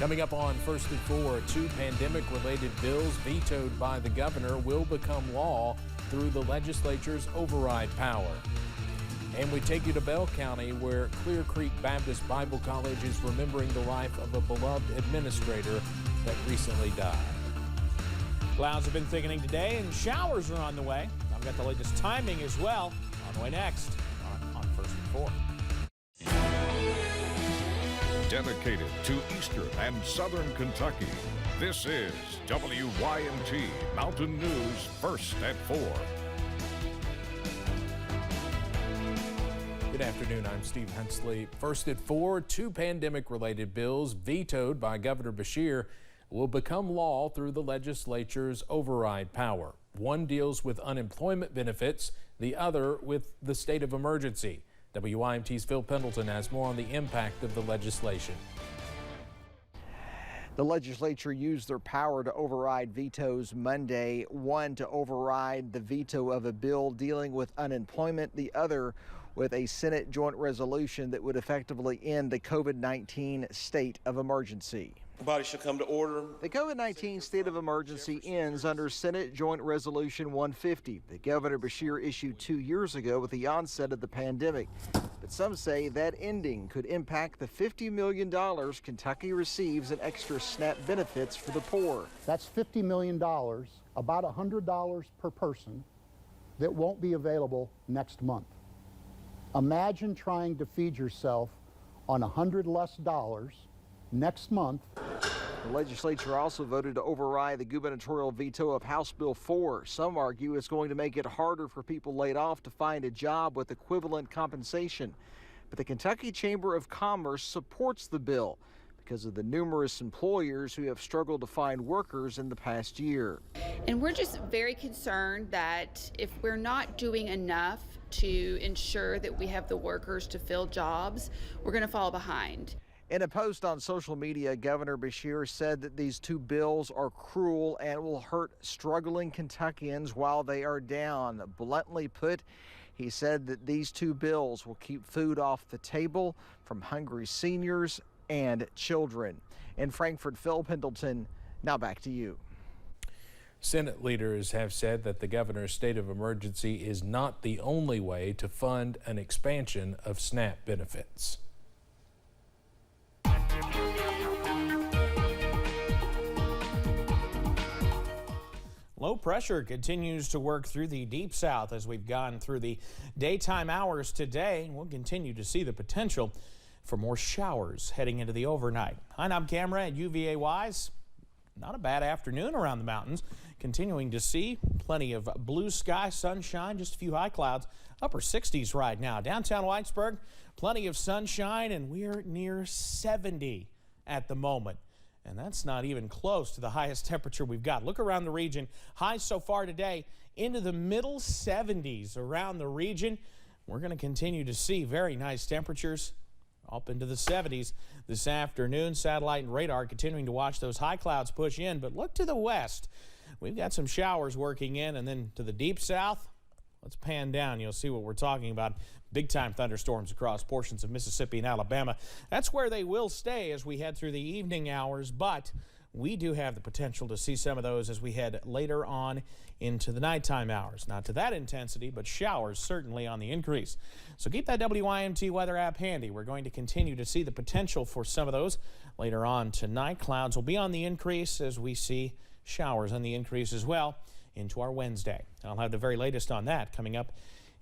Coming up on First at 4, 2 pandemic-related bills vetoed by the governor will become law through the legislature's override power. And we take you to Bell County, where Clear Creek Baptist Bible College is remembering the life of a beloved administrator that recently died. Clouds have been thickening today and showers are on the way. I've got the latest timing as well on the way next on First at 4. Dedicated to Eastern and Southern Kentucky, this is WYMT Mountain News First at 4. Good afternoon, I'm Steve Hensley. First at 4, 2 pandemic-related bills vetoed by Governor Beshear will become law through the legislature's override power. One deals with unemployment benefits, the other with the state of emergency. WYMT's Phil Pendleton has more on the impact of the legislation. The legislature used their power to override vetoes Monday, one to override the veto of a bill dealing with unemployment, the other with a Senate joint resolution that would effectively end the COVID-19 state of emergency. The body shall come to order. The COVID-19 state of emergency ends under Senate Joint Resolution 150 that Governor Beshear issued 2 years ago with the onset of the pandemic. But some say that ending could impact the $50 million Kentucky receives in extra SNAP benefits for the poor. That's $50 million, about $100 per person, that won't be available next month. Imagine trying to feed yourself on $100 less next month. The legislature also voted to override the gubernatorial veto of House Bill 4. Some argue it's going to make it harder for people laid off to find a job with equivalent compensation. But the Kentucky Chamber of Commerce supports the bill because of the numerous employers who have struggled to find workers in the past year. And we're just very concerned that if we're not doing enough to ensure that we have the workers to fill jobs, we're going to fall behind. In a post on social media, Governor Beshear said that these two bills are cruel and will hurt struggling Kentuckians while they are down. Bluntly put, he said that these two bills will keep food off the table from hungry seniors and children. In Frankfort, Phil Pendleton, now back to you. Senate leaders have said that the governor's state of emergency is not the only way to fund an expansion of SNAP benefits. Low pressure continues to work through the deep south as we've gone through the daytime hours today. We'll continue to see the potential for more showers heading into the overnight. High-knob camera at UVA-wise. Not a bad afternoon around the mountains. Continuing to see plenty of blue sky, sunshine, just a few high clouds. Upper 60s right now. Downtown Whitesburg, plenty of sunshine, and we're near 70 at the moment. And that's not even close to the highest temperature we've got. Look around the region. Highs so far today into the middle 70s around the region. We're going to continue to see very nice temperatures up into the 70s this afternoon. Satellite and radar continuing to watch those high clouds push in. But look to the west. We've got some showers working in. And then to the deep south, let's pan down. You'll see what we're talking about. Big-time thunderstorms across portions of Mississippi and Alabama. That's where they will stay as we head through the evening hours, but we do have the potential to see some of those as we head later on into the nighttime hours. Not to that intensity, but showers certainly on the increase. So keep that WYMT weather app handy. We're going to continue to see the potential for some of those later on tonight. Clouds will be on the increase as we see showers on the increase as well into our Wednesday. I'll have the very latest on that coming up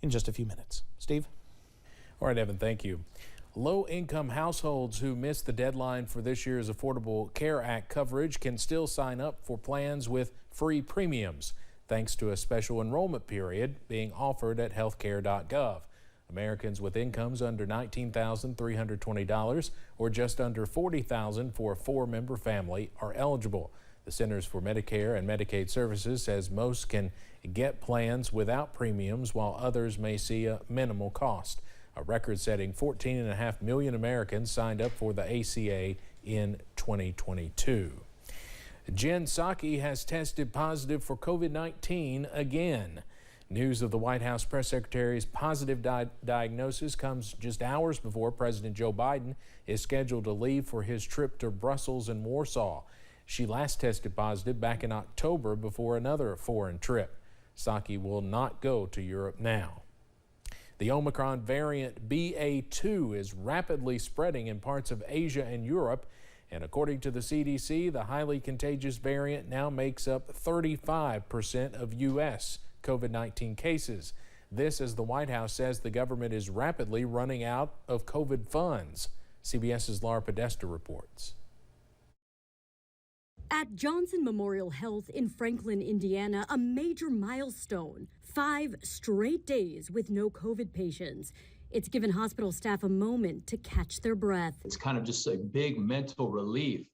in just a few minutes. Steve? All right, Evan, thank you. Low-income households who missed the deadline for this year's Affordable Care Act coverage can still sign up for plans with free premiums, thanks to a special enrollment period being offered at healthcare.gov. Americans with incomes under $19,320 or just under $40,000 for a 4-member family are eligible. The Centers for Medicare and Medicaid Services says most can get plans without premiums, while others may see a minimal cost. A record-setting 14.5 million Americans signed up for the ACA in 2022. Jen Psaki has tested positive for COVID-19 again. News of the White House press secretary's positive diagnosis comes just hours before President Joe Biden is scheduled to leave for his trip to Brussels and Warsaw. She last tested positive back in October before another foreign trip. Psaki will not go to Europe now. The Omicron variant BA.2 is rapidly spreading in parts of Asia and Europe, and according to the CDC, the highly contagious variant now makes up 35% of U.S. COVID-19 cases. This as the White House says the government is rapidly running out of COVID funds. CBS's Laura Podesta reports. At Johnson Memorial Health in Franklin, Indiana, a major milestone. 5 straight days with no COVID patients. It's given hospital staff a moment to catch their breath. It's kind of just a big mental relief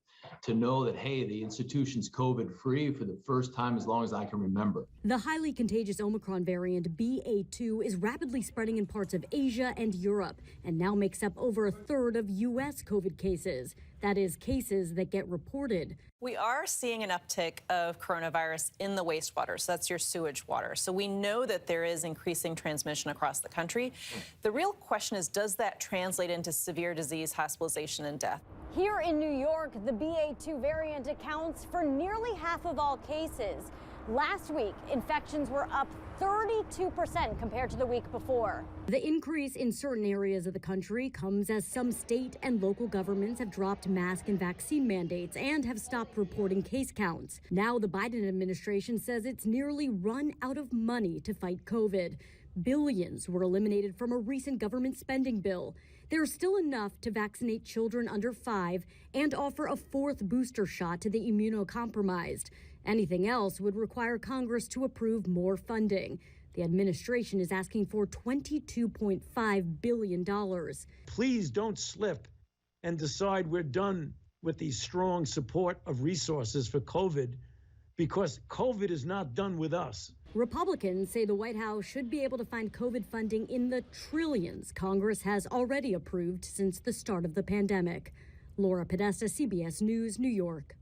to know that, hey, the institution's COVID-free for the first time as long as I can remember. The highly contagious Omicron variant BA.2 is rapidly spreading in parts of Asia and Europe and now makes up over a third of U.S. COVID cases. That is, cases that get reported. We are seeing an uptick of coronavirus in the wastewater, so that's your sewage water. So we know that there is increasing transmission across the country. The real question is, does that translate into severe disease, hospitalization, and death? Here in New York, the BA.2 variant accounts for nearly half of all cases. Last week, infections were up 32% compared to the week before. The increase in certain areas of the country comes as some state and local governments have dropped mask and vaccine mandates and have stopped reporting case counts. Now the Biden administration says it's nearly run out of money to fight COVID. Billions were eliminated from a recent government spending bill. There's still enough to vaccinate children under 5 and offer a 4th booster shot to the immunocompromised. Anything else would require Congress to approve more funding. The administration is asking for $22.5 billion. Please don't slip and decide we're done with the strong support of resources for COVID, because COVID is not done with us. Republicans say the White House should be able to find COVID funding in the trillions Congress has already approved since the start of the pandemic. Laura Podesta, CBS News, New York.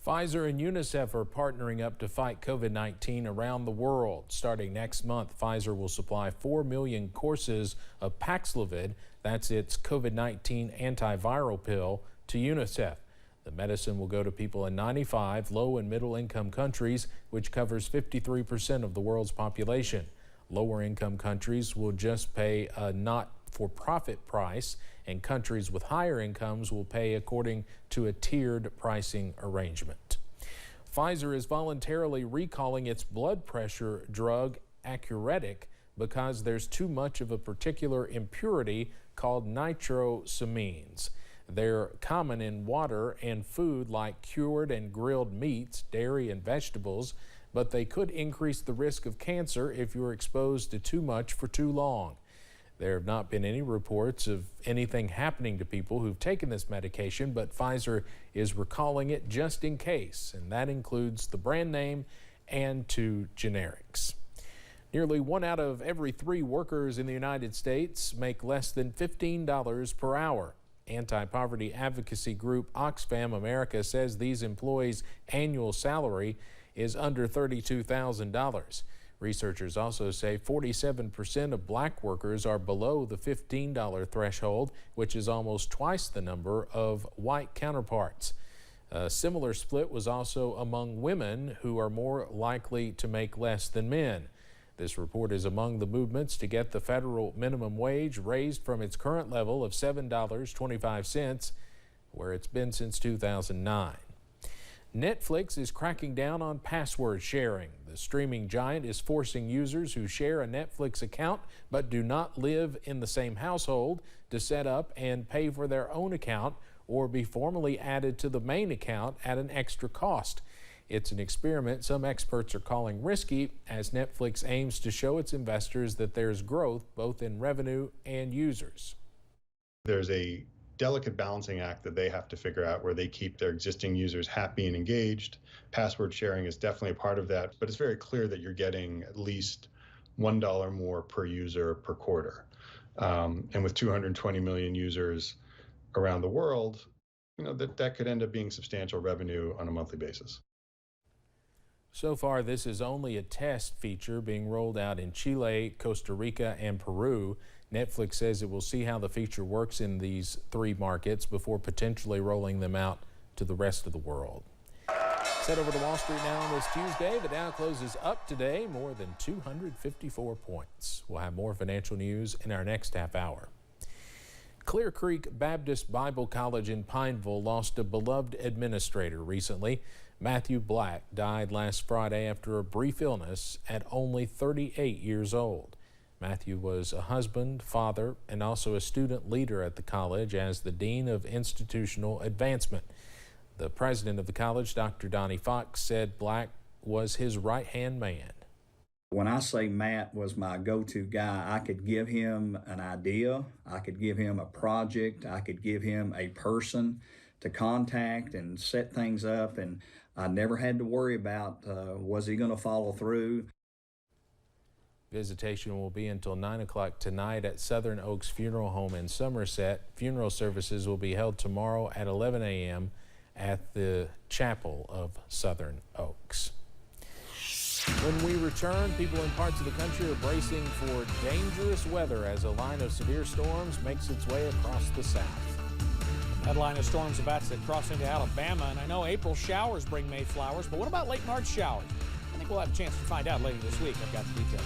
Pfizer and UNICEF are partnering up to fight COVID-19 around the world. Starting next month, Pfizer will supply 4 million courses of Paxlovid, that's its COVID-19 antiviral pill, to UNICEF. The medicine will go to people in 95 low and middle income countries, which covers 53% of the world's population. Lower income countries will just pay a not-for-profit price, and countries with higher incomes will pay according to a tiered pricing arrangement. Pfizer is voluntarily recalling its blood pressure drug Accuredic because there's too much of a particular impurity called nitrosamines. They're common in water and food like cured and grilled meats, dairy and vegetables, but they could increase the risk of cancer if you're exposed to too much for too long. There have not been any reports of anything happening to people who've taken this medication, but Pfizer is recalling it just in case, and that includes the brand name and 2 generics. Nearly 1 out of every 3 workers in the United States make less than $15 per hour. Anti-poverty advocacy group Oxfam America says these employees' annual salary is under $32,000. Researchers also say 47% of black workers are below the $15 threshold, which is almost twice the number of white counterparts. A similar split was also among women, who are more likely to make less than men. This report is among the movements to get the federal minimum wage raised from its current level of $7.25, where it's been since 2009. Netflix is cracking down on password sharing. The streaming giant is forcing users who share a Netflix account but do not live in the same household to set up and pay for their own account or be formally added to the main account at an extra cost. It's an experiment some experts are calling risky, as Netflix aims to show its investors that there's growth both in revenue and users. There's a delicate balancing act that they have to figure out where they keep their existing users happy and engaged. Password sharing is definitely a part of that, but it's very clear that you're getting at least $1 more per user per quarter. And with 220 million users around the world, that could end up being substantial revenue on a monthly basis. So far, this is only a test feature being rolled out in Chile, Costa Rica, and Peru. Netflix says it will see how the feature works in these 3 markets before potentially rolling them out to the rest of the world. Let's head over to Wall Street now on this Tuesday. The Dow closes up today more than 254 points. We'll have more financial news in our next half hour. Clear Creek Baptist Bible College in Pineville lost a beloved administrator recently. Matthew Black died last Friday after a brief illness at only 38 years old. Matthew was a husband, father, and also a student leader at the college as the Dean of Institutional Advancement. The president of the college, Dr. Donnie Fox, said Black was his right-hand man. When I say Matt was my go-to guy, I could give him an idea, I could give him a project, I could give him a person to contact and set things up, and I never had to worry about was he going to follow through. Visitation will be until 9 o'clock tonight at Southern Oaks Funeral Home in Somerset. Funeral services will be held tomorrow at 11 a.m. at the Chapel of Southern Oaks. When we return, people in parts of the country are bracing for dangerous weather as a line of severe storms makes its way across the south. That line of storms about to cross into Alabama, and I know April showers bring May flowers, but what about late March showers? I think we'll have a chance to find out later this week. I've got the details.